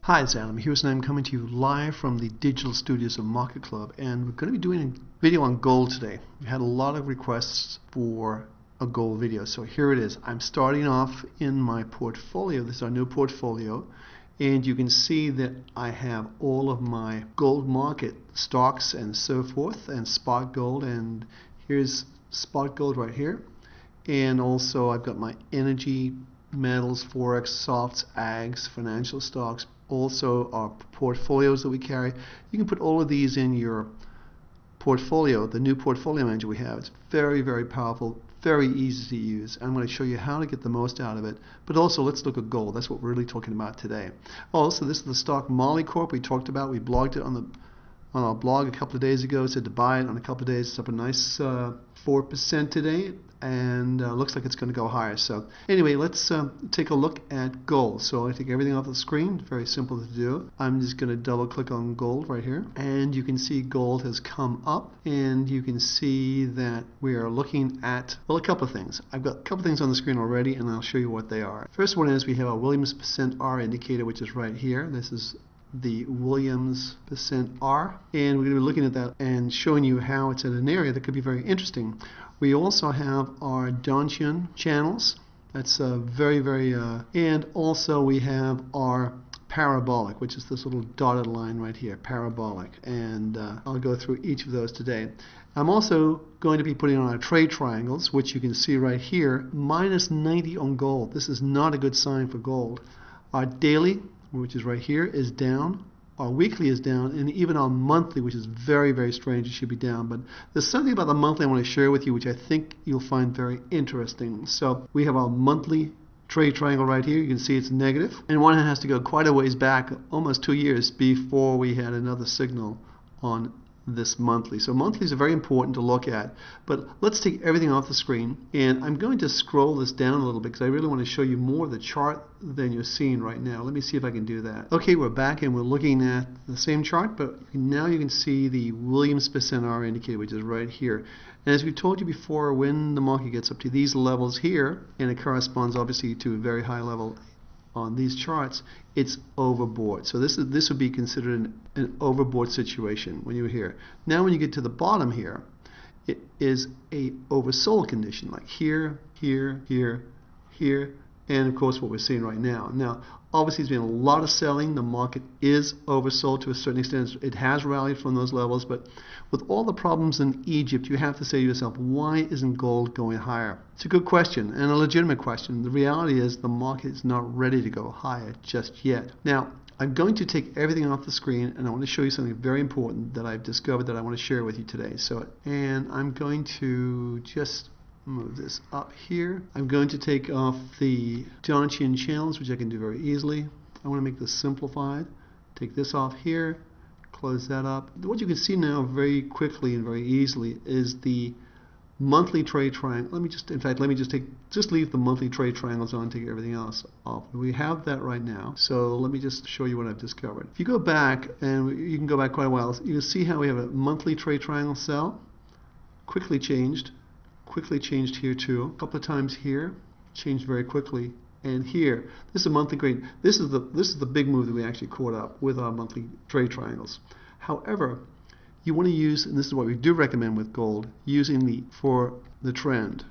Hi, it's Adam. Here's I'm coming to you live from the digital studios of MarketClub, and we're going to be doing a video on gold today. We had a lot of requests for a gold video, so here it is. I'm starting off in my portfolio. This is our new portfolio, and you can see that I have all of my gold market stocks and so forth, and spot gold, and here's spot gold right here. And also I've got my energy, metals, forex, softs, ags, financial stocks, also our portfolios that we carry. You can put all of these in your portfolio, the new portfolio manager we have. It's very, very powerful, very easy to use. I'm going to show you how to get the most out of it. But also, let's look at gold. That's what we're really talking about today. Also, this is the stock Molly Corp we talked about. We blogged it on our blog a couple of days ago. Said to buy it on a couple of days. It's up a nice 4% today, and looks like it's going to go higher. So anyway, let's take a look at gold. So I take everything off the screen. Very simple to do. I'm just going to double click on gold right here, and you can see gold has come up, and you can see that we are looking at, well, a couple of things. I've got a couple of things on the screen already, and I'll show you what they are. First one is we have our Williams %R indicator, which is right here. This is the Williams %R, and we're going to be looking at that and showing you how it's in an area that could be very interesting. We also have our Donchian channels. That's very, and also we have our parabolic, which is this little dotted line right here, parabolic, and I'll go through each of those today. I'm also going to be putting on our trade triangles, which you can see right here, minus 90 on gold. This is not a good sign for gold. Our daily, which is right here, is down. Our weekly is down, and even our monthly, which is very, very strange, it should be down. But there's something about the monthly I want to share with you, which I think you'll find very interesting. So we have our monthly trade triangle right here. You can see it's negative, and one has to go quite a ways back, almost 2 years, before we had another signal on this monthly. So monthlies are very important to look at, but let's take everything off the screen, and I'm going to scroll this down a little bit because I really want to show you more of the chart than you're seeing right now. Let me see if I can do that. Okay, we're back and we're looking at the same chart, but now you can see the Williams %R indicator, which is right here. And as we told you before, when the market gets up to these levels here, and it corresponds obviously to a very high level on these charts, it's overbought. So this would be considered an overbought situation when you're here. Now when you get to the bottom here, it is a oversold condition, like here, here, here, here, and of course what we're seeing right now. Now obviously there's been a lot of selling. The market is oversold to a certain extent. It has rallied from those levels, but with all the problems in Egypt, you have to say to yourself, why isn't gold going higher? It's a good question and a legitimate question. The reality is the market is not ready to go higher just yet. Now I'm going to take everything off the screen, and I want to show you something very important that I've discovered that I want to share with you today. And I'm going to just move this up here. I'm going to take off the Donchian channels, which I can do very easily. I want to make this simplified. Take this off here, close that up. What you can see now very quickly and very easily is the monthly trade triangle. Let me just leave the monthly trade triangles on, take everything else off. We have that right now. So let me just show you what I've discovered. If you go back, and you can go back quite a while, you can see how we have a monthly trade triangle cell, quickly changed here too, a couple of times here, changed very quickly, and here. This is a monthly grade. This is the big move that we actually caught up with our monthly trade triangles. However, you want to use, and this is what we do recommend with gold, using for the trend,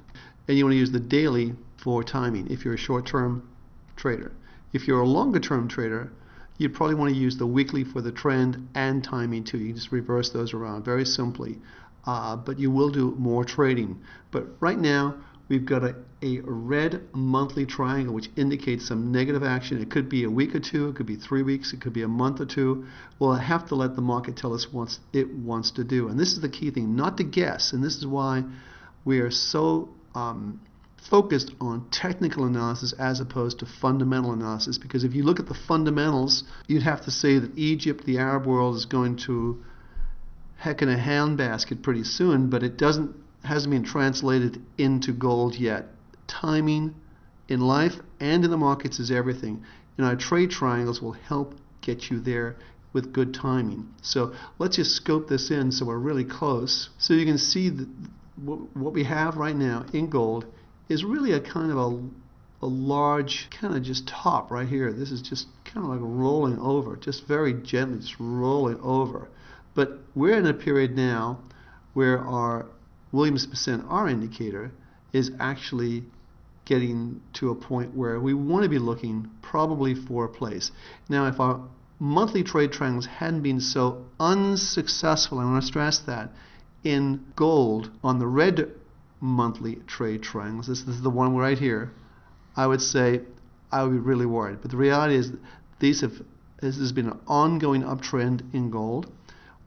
and you want to use the daily for timing if you're a short-term trader. If you're a longer-term trader, you'd probably want to use the weekly for the trend and timing too. You can just reverse those around very simply. But you will do more trading. But right now we've got a red monthly triangle which indicates some negative action. It could be a week or two, it could be 3 weeks, it could be a month or two. We'll have to let the market tell us what it wants to do. And this is the key thing, not to guess. And this is why we are so focused on technical analysis as opposed to fundamental analysis. Because if you look at the fundamentals, you'd have to say that Egypt, the Arab world, is going to heck in a handbasket pretty soon, but it hasn't been translated into gold yet. Timing in life and in the markets is everything, and our trade triangles will help get you there with good timing. So let's just scope this in so we're really close. So you can see that what we have right now in gold is really a kind of a large kind of just top right here. This is just kind of like rolling over, just very gently, just rolling over. But we're in a period now where our Williams percent R indicator is actually getting to a point where we want to be looking probably for a place. Now, if our monthly trade triangles hadn't been so unsuccessful, I want to stress that, in gold on the red monthly trade triangles, this is the one right here, I would say I would be really worried. But the reality is this has been an ongoing uptrend in gold.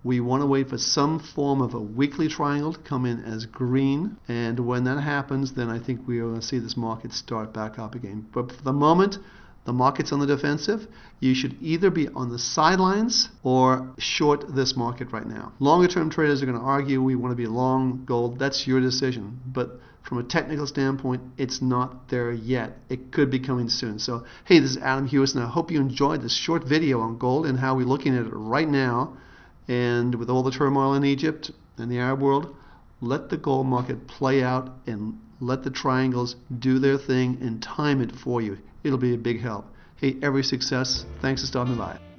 We want to wait for some form of a weekly triangle to come in as green, and when that happens, then I think we are going to see this market start back up again. But for the moment, the market's on the defensive. You should either be on the sidelines or short this market right now. Longer term traders are going to argue we want to be long gold. That's your decision. But from a technical standpoint, it's not there yet. It could be coming soon. So, hey, this is Adam Hewis, and I hope you enjoyed this short video on gold and how we're looking at it right now. And with all the turmoil in Egypt and the Arab world, let the gold market play out and let the triangles do their thing and time it for you. It'll be a big help. Hey, every success. Thanks for stopping by.